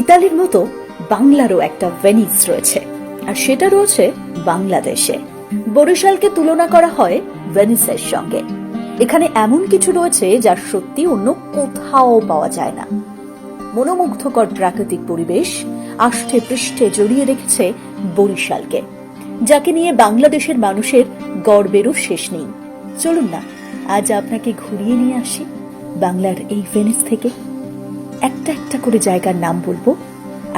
ইতালির মতো বাংলারও একটা ভেনিস রয়েছে, আর সেটা রয়েছে বাংলাদেশে। বরিশালকে তুলনা করা হয় ভেনিসের সঙ্গে। এখানে এমন কিছু রয়েছে যা সত্যি অন্য কোথাও পাওয়া যায় না। মনোমুগ্ধকর প্রাকৃতিক পরিবেশ আষ্ঠে পৃষ্ঠে জড়িয়ে রেখেছে বরিশালকে, যাকে নিয়ে বাংলাদেশের মানুষের গর্বেরও শেষ নেই। চলুন না আজ আপনাকে ঘুরিয়ে নিয়ে আসি বাংলার এই ভেনিস থেকে। একটা একটা করে জায়গার নাম বলবো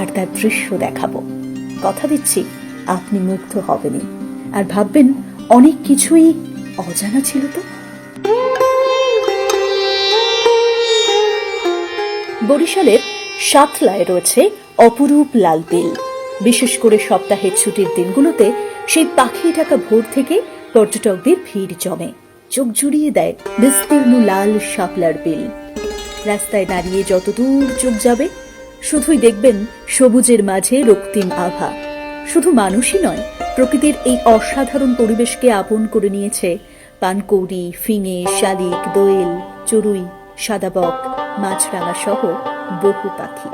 আর তার দৃশ্য দেখাবো। কথা দিচ্ছি আপনি মুগ্ধ হবেনই আর ভাববেন অনেক কিছুই অজানা ছিল। তো বরিশালের সাতলায় রয়েছে অপরূপ লাল বিল। বিশেষ করে সপ্তাহের ছুটির দিনগুলোতে সেই পাখি ঢাকা ভোর থেকে পর্যটকদের ভিড় জমে। চোখ জুড়িয়ে দেয় বিস্তীর্ণ লাল শাপলার বিল। রাস্তায় দাঁড়িয়ে যতদূর চোখ যাবে শুধুই দেখবেন সবুজের মাঝে রক্তিম আভা। শুধু মানুষই নয়, প্রকৃতির এই অসাধারণ পরিবেশকে আপন করে নিয়েছে পানকৌড়ি, ফিঙে, শালিক, দোয়েল, চড়ুই, সাদাবক, মাছরাঙা সহ বহু পাখি।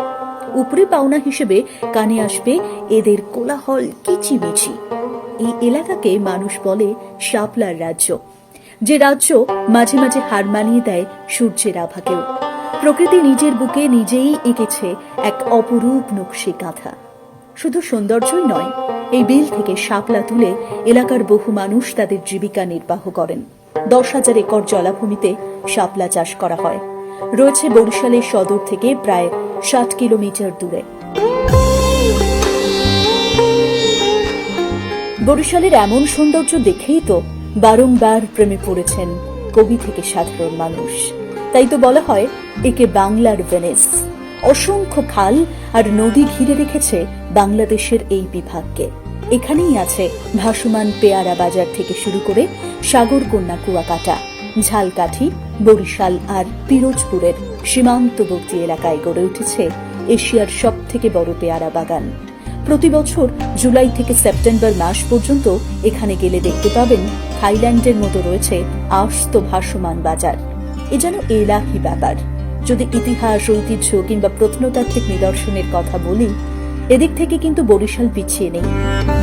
উপরে পাওনা হিসেবে কানে আসবে এদের কোলাহল, কিচিমিচি। এই এলাকাকে মানুষ বলে শাপলার রাজ্য, যে রাজ্য মাঝে মাঝে হার মানিয়ে দেয় সূর্যের আভাকেও। প্রকৃতি নিজের বুকে নিজেই এঁকেছে এক অপরূপ নকশি কাঁথা। শুধু সৌন্দর্যই নয়, এই বিল থেকে শাপলা তুলে এলাকার বহু মানুষ তাদের জীবিকা নির্বাহ করেন। 10,000 একর জলাভূমিতে শাপলা চাষ করা হয়। রয়েছে বরিশালের সদর থেকে প্রায় 60 কিলোমিটার দূরে। বরিশালের এমন সৌন্দর্য দেখেই তো বারংবার প্রেমে পড়েছেন কবি থেকে সাধারণ মানুষ। তাই তো বলা হয় একে বাংলার ভেনিস। অসংখ্য খাল আর নদী ঘিরে রেখেছে বাংলাদেশের এই বিভাগকে। এখানেই আছে ভাসমান পেয়ারা বাজার থেকে শুরু করে সাগরকন্যা কুয়াকাটা, ঝালকাঠি, বরিশাল আর পিরোজপুরের সীমান্তবর্তী এলাকায় গড়ে উঠেছে এশিয়ার সব থেকে বড় পেয়ারা বাগান। প্রতি বছর জুলাই থেকে সেপ্টেম্বর মাস পর্যন্ত এখানে গেলে দেখতে পাবেন থাইল্যান্ডের মতো রয়েছে আস্ত ভাসমান বাজার। এ যেন এলাহি ব্যাপার। যদি ইতিহাস, ঐতিহ্য কিংবা প্রত্নতাত্ত্বিক নিদর্শনের কথা বলি, এদিক থেকে কিন্তু বরিশাল পিছিয়ে নেই।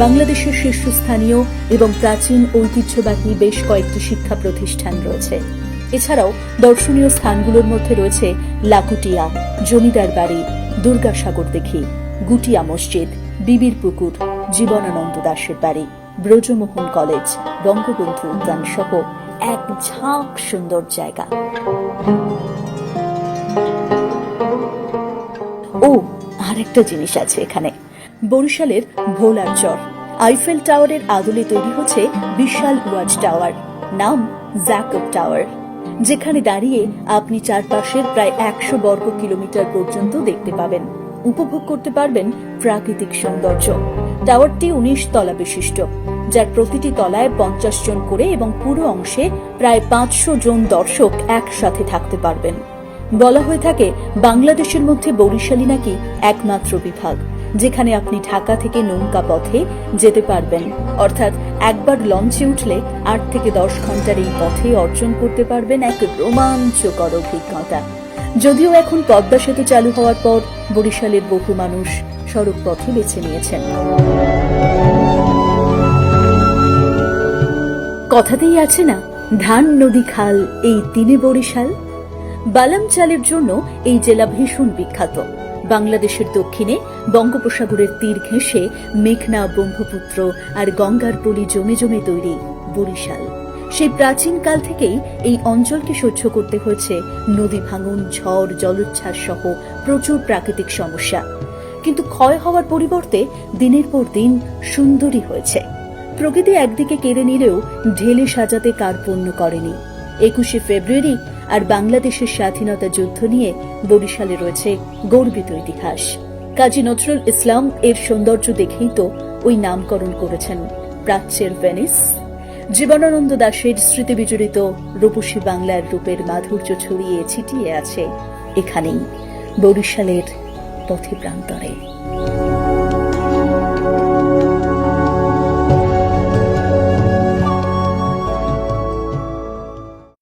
বাংলাদেশের শীর্ষস্থানীয় এবং প্রাচীন ঐতিহ্যবাহী বেশ কয়েকটি শিক্ষা প্রতিষ্ঠান রয়েছে। এছাড়াও দর্শনীয় স্থানগুলোর মধ্যে রয়েছে লাকুটিয়া, জমিদার বাড়ি, দুর্গাসাগর দেখি, গুটিয়া মসজিদ, বিবির পুকুর, জীবনানন্দ দাশের বাড়ি, ব্রজমোহন কলেজ, বঙ্গবন্ধু উদ্যান সহ এক ঝাঁক সুন্দর জায়গা। ও আর একটা জিনিস আছে এখানে, বরিশালের ভোলার চর। আইফেল টাওয়ারের আদলে তৈরি হচ্ছে বিশাল ওয়াচ টাওয়ার, নাম জ্যাকব টাওয়ার, যেখানে দাঁড়িয়ে আপনি চারপাশের প্রায় 100 বর্গ কিলোমিটার পর্যন্ত দেখতে পাবেন, উপভোগ করতে পারবেন প্রাকৃতিক সৌন্দর্য। টাওয়ারটি 19 তলা বিশিষ্ট, যার প্রতিটি তলায় 50 জন করে এবং পুরো অংশে প্রায় 500 জন দর্শক একসাথে থাকতে পারবেন। বলা হয়ে থাকে বাংলাদেশের মধ্যে বরিশালই নাকি একমাত্র বিভাগ যেখানে আপনি ঢাকা থেকে নৌকা পথে যেতে পারবেন, অর্থাৎ একবার লঞ্চে উঠলে 8 থেকে 10 ঘন্টার এই পথে অর্জন করতে পারবেন এক রোমাঞ্চকর অভিজ্ঞতা। যদিও এখন পদ্মা সেতু চালু হওয়ার পর বরিশালের বহু মানুষ সড়ক পথে বেছে নিয়েছেন। কথাতেই আছে না, ধান নদী খাল এই তিনে বরিশাল। বালাম চালের জন্য এই জেলা ভীষণ বিখ্যাত। বাংলাদেশের দক্ষিণে বঙ্গোপসাগরের তীর ঘেঁষে মেঘনা, ব্রহ্মপুত্র আর গঙ্গার পলি জমে জমে তৈরি বরিশাল। সেই প্রাচীন কাল থেকেই এই অঞ্চলকে সহ্য করতে হয়েছে নদী ভাঙন, ঝড়, জলোচ্ছ্বাস সহ প্রচুর প্রাকৃতিক সমস্যা। কিন্তু ক্ষয় হওয়ার পরিবর্তে দিনের পর দিন সুন্দরী হয়েছে। প্রকৃতি একদিকে কেড়ে নিলেও ঢেলে সাজাতে কার্পণ্য করেনি। 21শে ফেব্রুয়ারি আর বাংলাদেশের স্বাধীনতা যুদ্ধ নিয়ে বরিশালে রয়েছে গর্বিত ইতিহাস। কাজী নজরুল ইসলাম এর সৌন্দর্য দেখেই তো ওই নামকরণ করেছেন প্রাচ্যের ভেনিস। জীবনানন্দ দাশের স্মৃতি বিজড়িত রূপসী বাংলার রূপের মাধুর্য ছড়িয়ে ছিটিয়ে আছে এখানেই বরিশালের পথে প্রান্তরে।